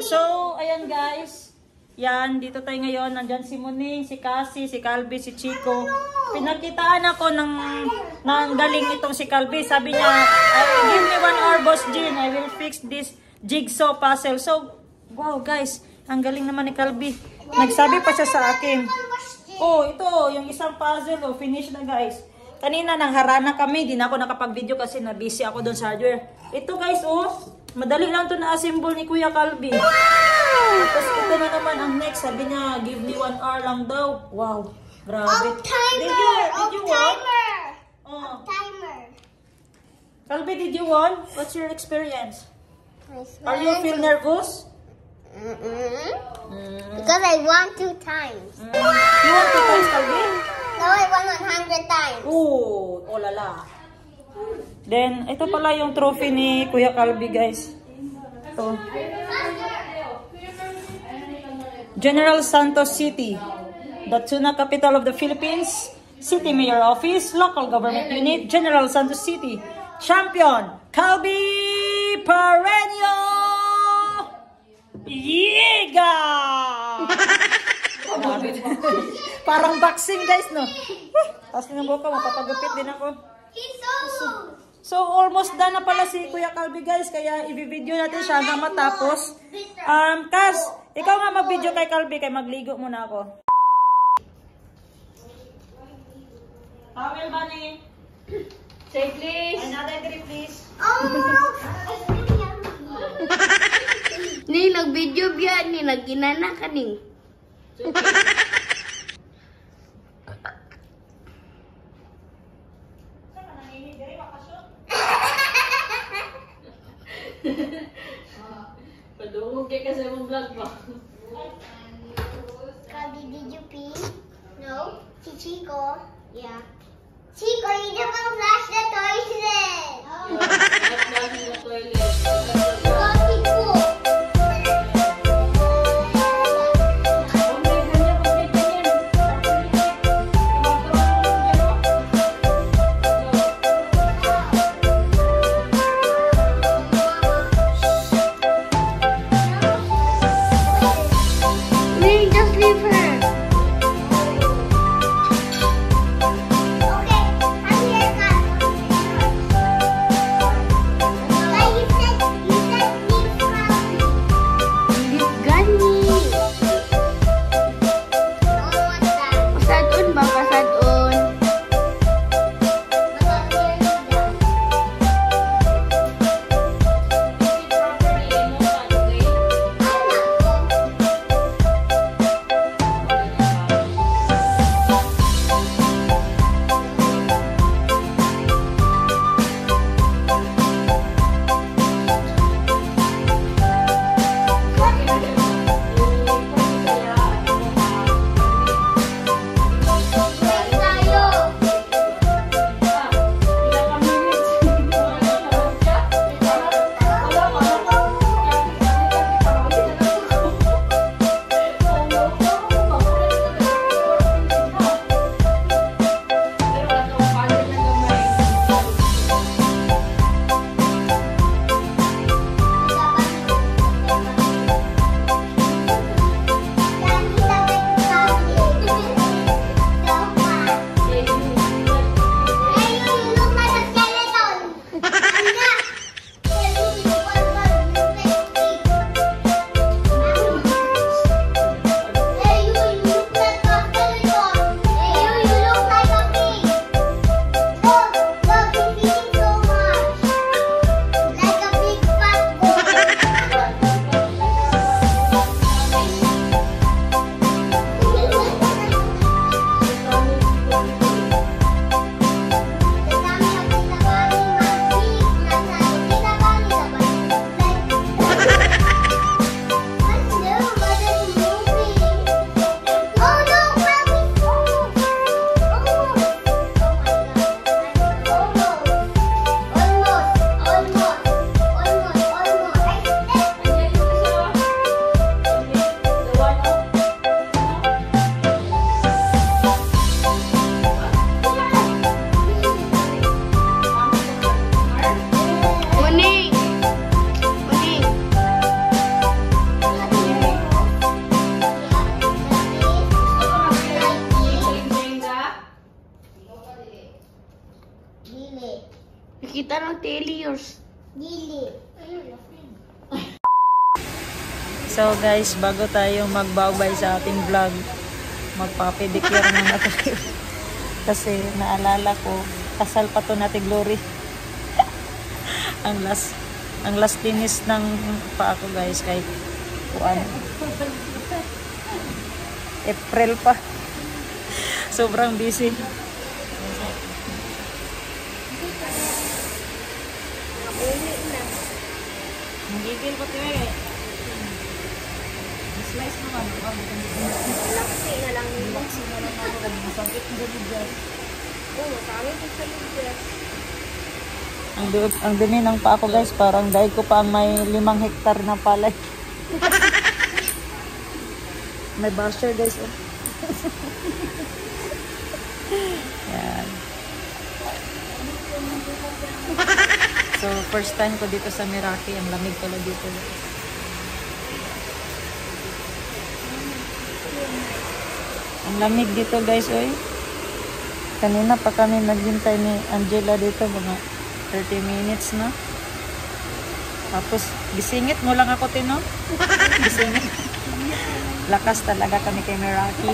So, ayan guys. Yan, dito tayo ngayon. Nandyan si Muning, si Cassie, si Calvi, si Chico. Pinagkitaan ako ng galing itong si Calvi. Sabi niya, give me 1 hour, Boss Jean. I will fix this jigsaw puzzle. So, wow guys, ang galing naman ni Calvi. Nagsabi pa siya sa akin. Oh, ito, yung isang puzzle. Oh, finish na guys. Kanina nang harana kami, di na ako nakapag-video kasi na-busy ako doon sa hardware. Ito guys, oh, madali lang to na-assemble ni Kuya Calvi. Tapos ito na naman ang next. Sabi niya, give me 1 hour lang daw. Wow, grabe. Did you want? Oh. Calvi, did you want? What's your experience? Are you feel nervous? Because I won 2 times. You want 2 times, Calvi? No, I won 100 times. Oh, oh lala. Then, ito pala yung trophy ni Kuya Calvi, guys. Ito. General Santos City, the tuna capital of the Philippines, City Mayor Office, Local Government Unit, General Santos City, Champion, Calvi Pareño! Yiga! Parang boxing guys, no? Tapos ng buka, mapapagupit din ako. So, almost done na pala si Kuya Calvi guys, kaya i-video natin siya hanggang matapos. Kaz, ikaw nga mag-video kay Calvi, kaya magligo muna ako. Towel ba ni? Say please. Another grip please. Ni nag-video biya, ni nag-ginana ka ning. Padungog kay kasi mong vlog ba? Calvi, did you pee? No. Si Chico? Yeah. Chico, you never flush the toilet. Flush the toilet. Coffee pool. So guys, bago tayo magbabay sa ating vlog, magpa-pedicure muna tayo. Kasi naalala ko, kasal pa to natin Glory. ang last linis ng paa ko guys, kahit kuan. April pa. Sobrang busy. Magigil pa tayo eh. Slice naman. Laksi na lang yun. Laksi na lang ako. Masakit na dyan. Oo, masakit yung sa libre. Ang dumi ng paa ko guys, parang dahil ko pa ang may 5 hektar na palay. May basher guys. Oh. Yan. So first time ko dito sa Meraki, ang lamig pala dito. Ang lamig dito guys, oy. Kanina pa kami naghintay ni Angela dito, mga 30 minutes na. Tapos, gisingit mo lang ako, Tino. Gisingit. Lakas talaga kami kay Meraki.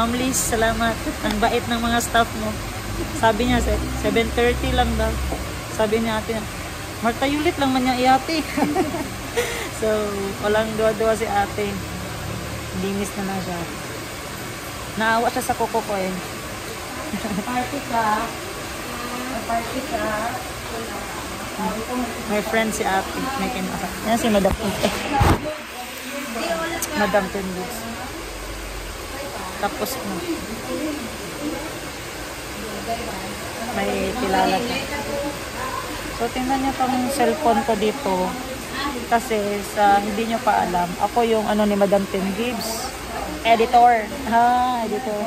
Ma'am Liz, salamat. Ang bait ng mga staff mo. Sabi niya, 7:30 lang daw. Sabi niya ate, Marta Yulit lang man niya i-ate. So, walang dua-dua si ate. Linis na lang siya. Naawa siya sa kuko ko eh. Party ka. Party ka. May friend si ate. May kinaka. Yan si Madam Tindy. Madam Tindy. Tapos na. May kilala siya. So, tingnan niyo tong cellphone ko dito. Kasi sa hindi niyo pa alam, ako yung ano ni Madam Tin Gibbs. Editor. Editor.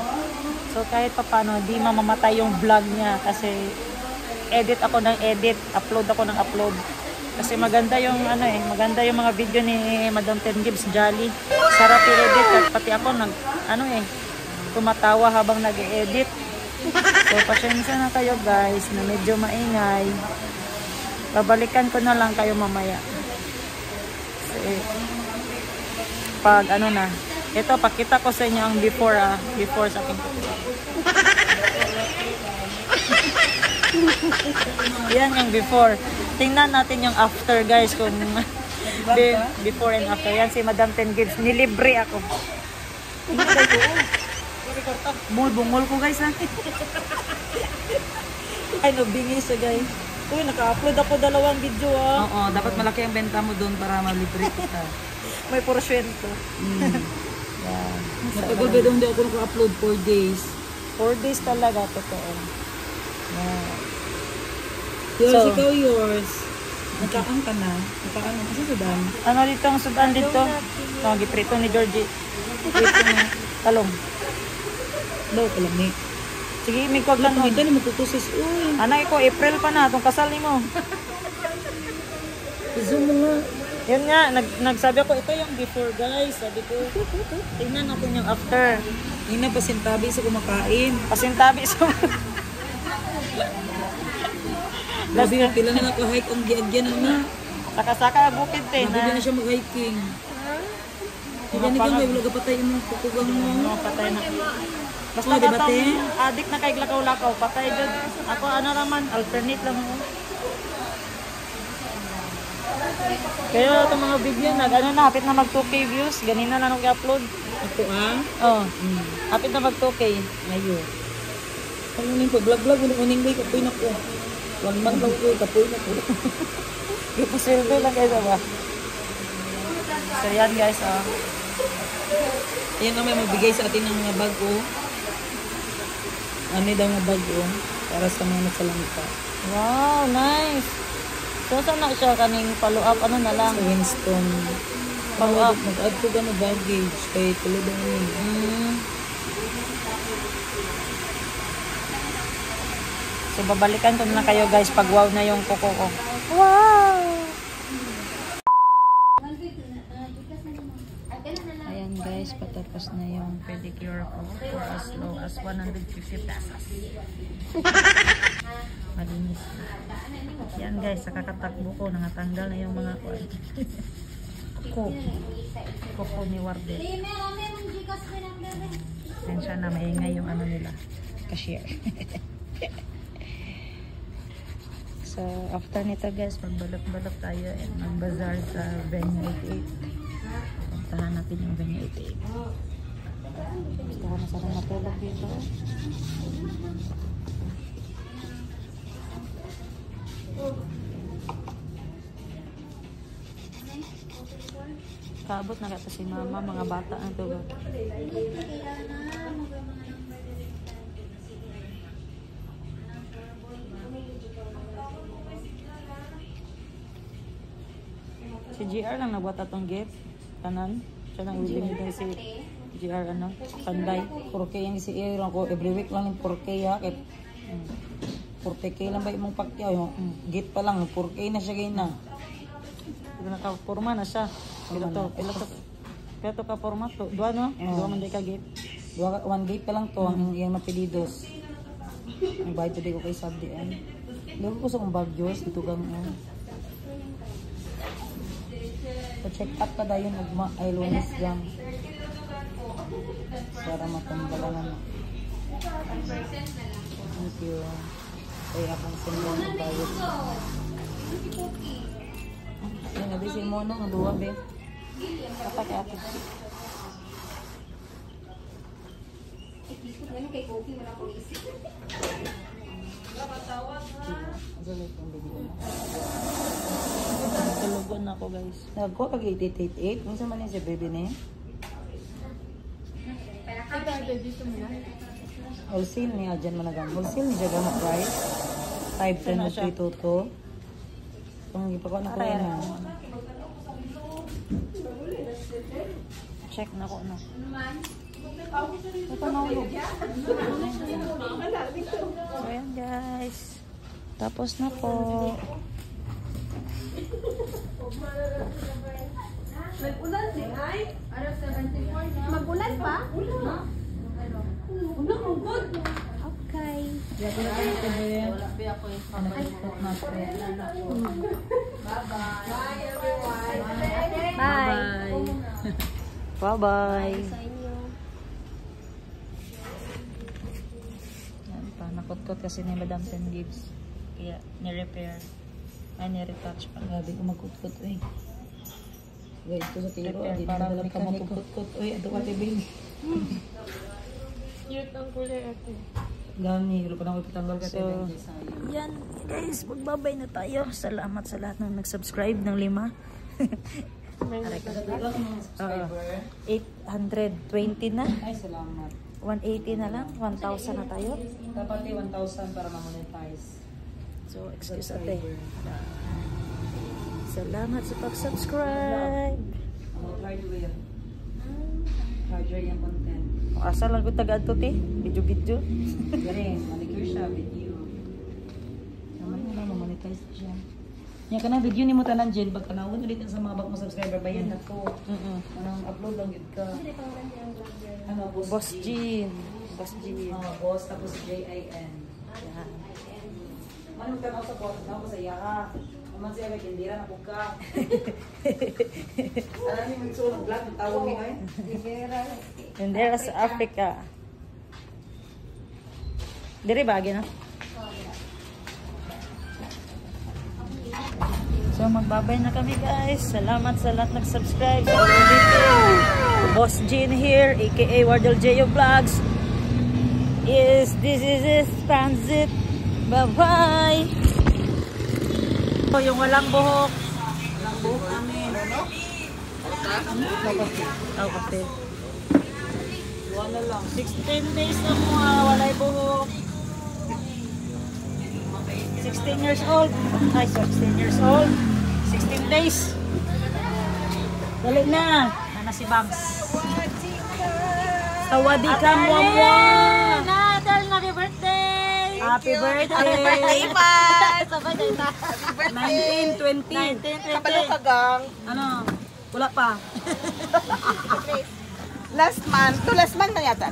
So, kahit pa paano, di mamamatay yung vlog niya. Kasi edit ako ng edit. Upload ako ng upload. Kasi maganda yung ano eh, maganda yung mga video ni Madam Tin Gibbs, Jolly. Sarap i-edit. At pati ako tumatawa habang nag-edit. So, pasensya na kayo guys na medyo maingay. Babalikan ko na lang kayo mamaya. Pag ano na, ito pakita ko sa inyo ang before before sa aking yan yung before. Tingnan natin yung after guys, kung before and after. Yan si Madam Tin Gibbs, nilibre ako. Bungol ko guys ha. Ay no, bingis guys. Uy, naka-upload ako 2 video ah. Oo, dapat malaki ang benta mo doon para malibre kita. May porsyento. Yan. Matagal ba doon, hindi ako naka-upload 4 days. 4 days talaga, totoo. Wow. Yours, So, ikaw yours. Nagkakan ka na. Nagkakan na. Kasi sudan. ano dito ang sudan dito? Oh, giprito ni Georgie. Giprito ni talong. Daw ka lang eh. Sige, may kwag lang. Ito na matutusis. Uy. Anak ko, April pa na, itong kasal ni mo. Zoom mo nga. Yun nga, nagsabi ako, ito yung before guys. Sabi ko, tingnan natin yung after. Hindi na pasintabi sa kumakain. Pasintabi sa... Labi na pila na naka-hike ang giagyan na. Saka-saka bukid te Labi na siya mag-hiking. Hindi na kang may wala kapatay mo. Kukugang mo. Patay na. Basta Oh, diba, te? adik na kay lakaw-lakaw, patay dyan. Ako ano naman, alternate lang ako. Kaya itong mga video, hapit na mag 2K views. Ganina na nag-upload. Ako ah? Oo. Hapit na mag 2K. Ayo. Kalunin ko, vlog-vlog, uning ko, kapoy na ko. 1 month lang ko, kapoy na ko. Ipasildo lang guys, ba? So yan guys, Yan na may magbigay sa atin ng mga bago. Ano daw mga bago para sa mga nasalangka. Wow, nice. So saan na siya kaning follow up, ano na lang? Sa Winston. Follow up. Mag-add ko gano'n baggage kay tulad ng So babalikan ko na kayo guys pag wow na yung kuko ko. Wow! Ayan guys, patapos na yung pedicure ko for as low as 150 pesos. Malinis na. Yan guys, sa kakatakbo ko, nangatanggal na yung mga kuwan. Coco ni Warden. Yan siya na maingay yung ano nila. Cashier. So, after nito guys, magbalot-balot tayo at mag-bazaar sa Venue 88. Puntahan natin yung Venue 88. Gusto ko na sarang matulog dito. Kaabot na kata si mama, mga bata na ito ba? Si GR lang nagbuat atong gift. Kanan. Siya nang uling din si GR ano. Panday. 4K yung si Aaron ko. Every week lang yung 4K ha. 4K lang ba yung pakyaw. Gift pa lang. 4K na siya ganyan na. Naka-forma na siya. Kaya to ka-forma to. Dua no? Dua man day ka gift. One gate pa lang to. Ang iyang mapilidos. Ang bayad today ko kay Sabdi. Lugo ko sa kong bagyos. Ito kang check up ka dayon ugma ay lunes lang para matambalan na. Thank you. Ay akong sendong ng bayad. Ay nabi si Mono ang duwa be. Katak ate. Ikot man kay Koki wala ko isip. Tulugon ako guys. Nagko pag 8888. Minsan man yung si baby na yun. Wholesale niya dyan managang. Wholesale niya dyan gamot price. 510 na 322. Kung ipagawa na ko yan ha. Check na ko na. Ito maulog. So yan guys. Tapos na po. Mag-ulan din ay? Mag-ulan pa? Ulan. Okay. Bye. Bye-bye. Yan pa, nakot-kot kasi ni Madam Ten Gibbs. Kaya ni-repair. Ay, ni-retouch pa. Grabe ko mag-kot-kot eh. Kaya ito sa tiro, di na dalang ka mag-kot-kot. Uy, ito ka tibing. Cute ang kulay ate. Gani, pero pa na ko ipitanggal ka tibing. Yan, guys, magbabay na tayo. Salamat sa lahat ng nag-subscribe ng 5. 820 na. Ay, salamat. 180 na lang. 1,000 na tayo. Dapat 1,000 para ma-monetize. So, excuse ate. Salamat sa pag-subscribe. Ang hardware. Hardware yung content. Asa lang ko tagad to, te? Video-video. Galing, manicure siya, video. Naman na lang, ma-monetize siya. Yan ka na, video ni mo tanan dyan. Pag kanawin ulit sa mga bag mo subscriber, bayan na to. Anong upload lang yun ka. Ano, Boss Jean. Boss Jean. Boss, tapos J-I-N. Yan. Manong tanaw sa boss, tanaw ko sa iya ka. Naman siya kay Kendira na buka. Alam niyo, magsunog vlog, tawag niyo eh. Kendira sa Africa. Diri ba, na? So, magbabay na kami guys. Salamat sa lahat nag-subscribe sa video. Boss Jean here, aka Wardell J.O. Vlogs. This is it. Transit. Bye-bye. So, yung walang buhok. Walang buhok namin. Ano? Kasi. Wala lang. 16 days na mo walay buhok. 16 years old. Ay, 16 years old. 16 days. Dali na. Nana si Bangs. Sawadee ka, Mwamwa. Nadal, happy birthday. Happy birthday. Happy birthday, Ivan! Sabay na ita. Happy birthday! 19, 20. Kapalo ka, gang. Ano? Wala pa. Last month na yata.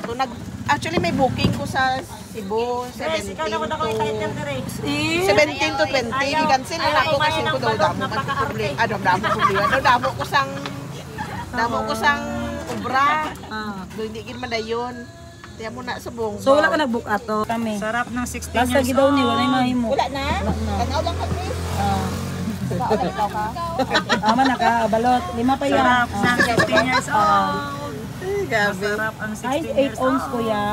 Actually, may booking ko sa Cebu, 17 Ikaw na ko na ko i-title na rin. 17 to 20. Di cancel na ako kasi ko daw damo man problema. Damo problema. Daw damo ko sang Damo ko sang obra. Ah. Do hindi gid madayon. Tiya mo na sa bong. So wala ka nag-book ato kami. Sarap ng 16 Last years lagi daw ni old. wala mahimo. Wala na. Wala na. Tanaw lang kami. Ah. Ikaw ka. Ama na ka, balot. 5 pa yan. Sarap ng 16 years old. Gabi. Sarap ang 16 Size years 8 ounce old. kuya.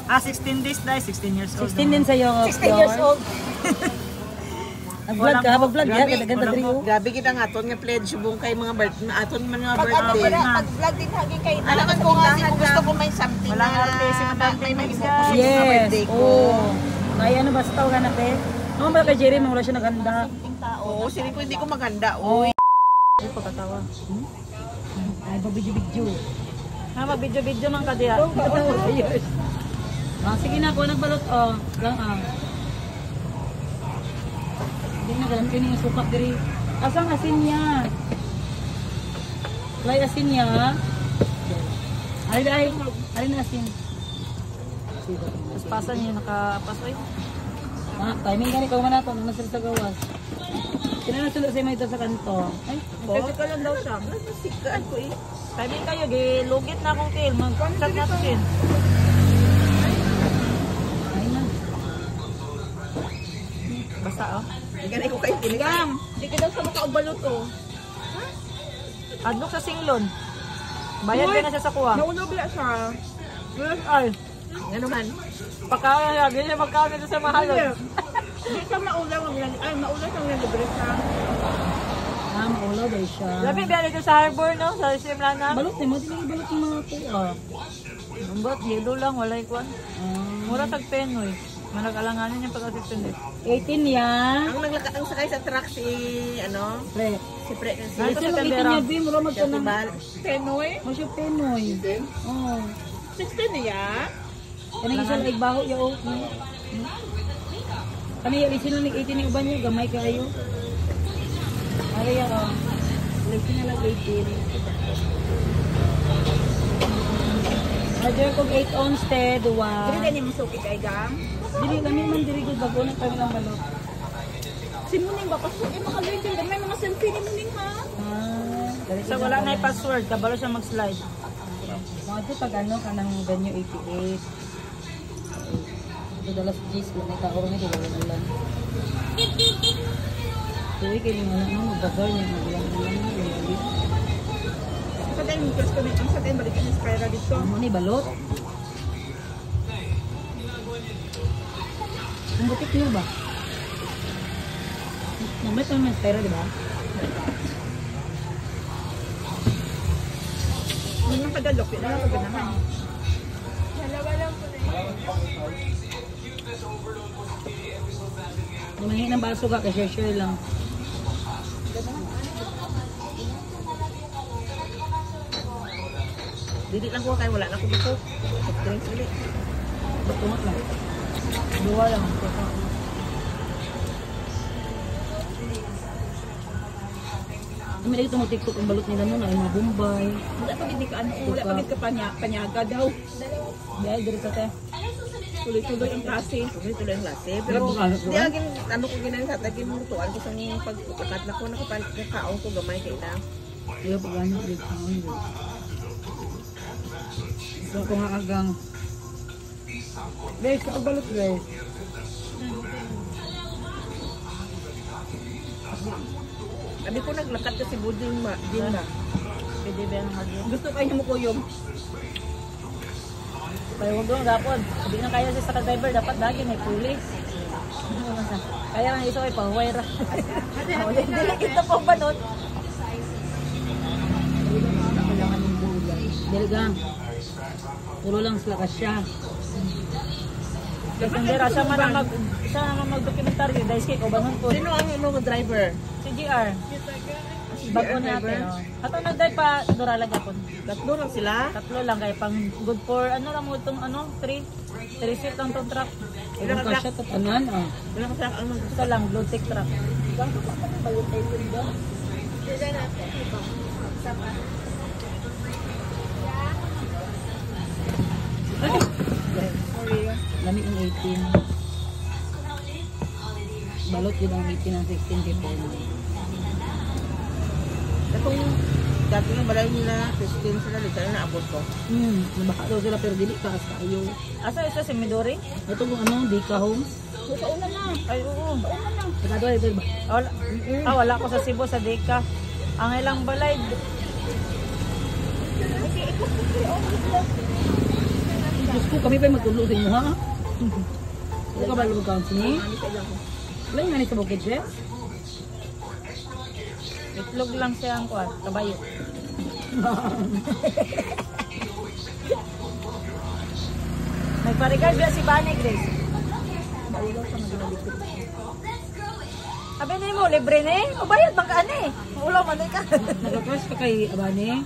16 days dahil 16 years old. 16 din sa'yo. 16 years old. Nag-vlog ka, mag-vlog ya, ganda-ganda diri oh. Gabi kita nga aton nga pledge bung kay mga birthday, aton man nga Pag ano birthday. pala, pag-vlog din hagi kayo. Alaman ko nga sin gusto ko may something Walang na arte si Madam may Clemens, mahimo ko guys. sa mga Yes. birthday ko. Oh. Kaya ano ba sa ganap eh? Ano ba kay Jerry wala siya naganda? Oo, sinin ko hindi ko maganda. Oh. Oy. Ay, pagkatawa. Ay, babidyo-bidyo. Ha, mag-video-video man ka diya. Ah, sige na, kung nagbalot, oh. Lang, Hindi na, galam kayo yung sukat diri. Asang asin niya? Lay asin niya. Ay na asin. Tapos pasa niya, nakapasoy. Ah, timing gani, kung manato, nung nasal sa gawas. Sinanasulot sa ito sa kanto. Ay, Physical lang daw siya. Sikat ko eh. Timing kayo, gilugit na akong tail. Mag-chat natin. ay na. Basta oh. Ganay ko kay Tinigam. Hindi ka daw sa makaubalot oh. Adlok sa singlon. Bayad ka na siya sa kuha. Naunobla siya. Ay, Ano man? pagkaon niya, hindi siya magkaon nito sa mahalon. Hindi ka maulang ay maulang ang libre siya. Ah, maulaw daw siya. Labi ba dito sa harbor, no? Sa Simlana. Balot ni mo, balot yung mga tuwa. Ambot, yelo lang, walay kwan. Mura tag penoy. Manag-alanganan yung pag-assistant. 18 yan. Ang naglaka ang sakay sa truck si ano? Pre. Si Pre si Ay, Ay, sa sila 18 Tandera. niya, Bi. Mura magkanang. Bal. Penoy. Mo siya Pinoy. Oh. 16 niya. Kanang isa like baho ya oh. Kani ya sila ni 18 ni uban niya gamay kayo. Ari ya oh. Lagi na lang 18. Radyo ko 8 ounce te, duwa. Dili ni musuki kay Gam. Dili kami man diri gud bago na kami lang balot. Si Muning ba pasuki makaluin din may mga selfie ni Muning ha. Ah, dali So wala na yung password, kabalo siya mag-slide. Mga ito pag ano kanang ganyo 88. Ito dalas cheese ko may tao rin ito wala. Tuwi kayo nga na magbagar niya magbilang-bilang na. Sa tayo mo ko ni sa tayo balik ni Spira dito. Ano ni balot? Ang butik niyo ba? Namit naman yung pera, di ba? Hindi nang kadalok, yun lang ang ganahan. Lumahin ng baso ka, kasi share lang. Dili lang ko kay wala na ko dito. Soft drinks ulit. Batungat lang. Dua lang. Kami lagi itong TikTok ang balot nila nun ay mga Bombay. Wala pa gid ka ano, wala pa gid ka panyaga daw. Dahil diri sa te. Tuloy-tuloy ang klase. Tuloy-tuloy ang klase. Pero di agin ano ko ginan sa tagin mo tuan ko sa pagkukat na ko nakakaon ko gamay kay na. Ayaw pag ano dito. So kung nga agang guys, sa balot guys. Abi ko naglakad kasi budin ma, din na. Pwede ba yung hardware? Gusto kayo mo kuyog. Kaya huwag doon, gapon. Hindi na kaya sa saka driver, dapat lagi may pulis. Kaya lang iso ay pahuway ra. Dili kita pa banot. Kailangan ng bulay. Diligang. Puro lang sila kasya. Kasi hindi ra siya man mag-dokumentaryo. Dahil skip o bangon po. Sino ang ano driver? Si GR. Bago natin. Ato nagday pa, dura lang gapon. Tatlo lang sila. Tatlo lang kay pang good for ano lang mo itong ano, 3 seat lang tong truck. Ilang kasya tatanan ah. Wala ka sa ang Ito lang, blue tick truck. Lami ang 18. Balot yun ang 18 ang 16 people. Katong Dati nga balay nila, 15 sila, di tayo naabot ko. Nabaka daw sila pero dili ka sa ayo. Asa isa si Midori? Ito kung ano, Dika Homes. Kauna na. Ay, oo. Sigado ay ba? Wala, wala ko sa Cebu, sa Deka. Ang ilang balay. Diyos ko, kami pa magtulo sa inyo ha? Ito ka ba lumagkawang sini? Ilan nga ni sa bukid, Jess? Itlog lang siya ang kuwan, kabayo. Nagpa-regard ba si Bani, Grace? Sabi niyo mo, libre na eh. O bayad bang ka eh? Ulang man ka. Nag-crush ka kay Abane?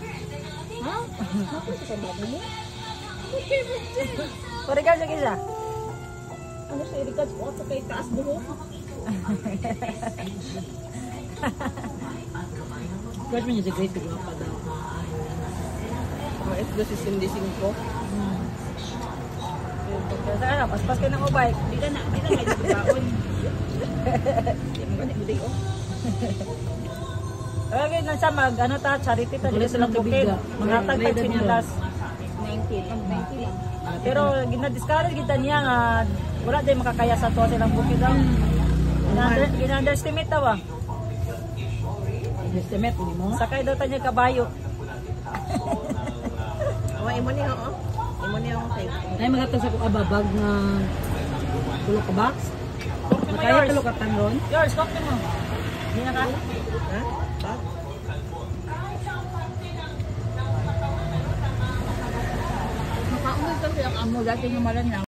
Ha? Bakit sa bago mo? Pa-regard sa kisa. Ano sa irikad ko sa kay taas buhok? Crush mo niya si Grace, tignan pa daw. Mga isda si Cindy 5. Saka na, paspas ka ng ubay. Di na kayo nagbaon. Di mo ganit buday oh. Kaya na siya mag, ano ta, charity ta, dito silang bukid. Manghatag May tag edad sinilas. 90 lang. Pero ginadiscourage kita niya nga, wala din makakaya sa to silang bukid daw. Gina-underestimate daw ah. Estimate, hindi mo? Sakay daw tayo kabayo. Imo niya oh. Imo niya oh kay. Ay, magatag sa kong ababag na tulog ka box. Makaya tulog ka tanron. Yours, cook mo. Hindi na ka. Ha? Bak? Makaunod kasi ang amo dati ng malan lang.